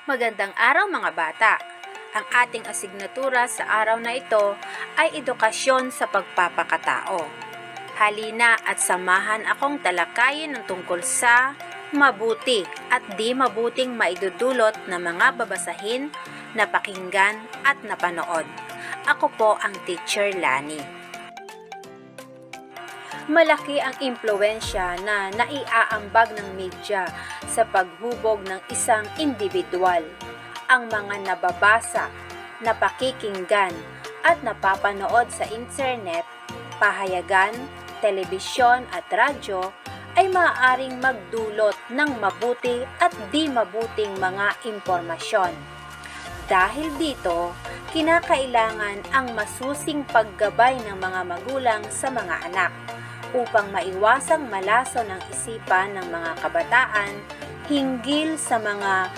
Magandang araw mga bata! Ang ating asignatura sa araw na ito ay edukasyon sa pagpapakatao. Halina at samahan akong talakayin ng tungkol sa mabuti at di mabuting maidudulot na mga babasahin, napakinggan at napanood. Ako po ang Teacher Lani. Malaki ang impluwensya na naiaambag ng media sa paghubog ng isang individual. Ang mga nababasa, napakikinggan at napapanood sa internet, pahayagan, telebisyon at radyo ay maaaring magdulot ng mabuti at di mabuting mga impormasyon. Dahil dito, kinakailangan ang masusing paggabay ng mga magulang sa mga anak upang maiwasang malaso ng isipan ng mga kabataan hinggil sa mga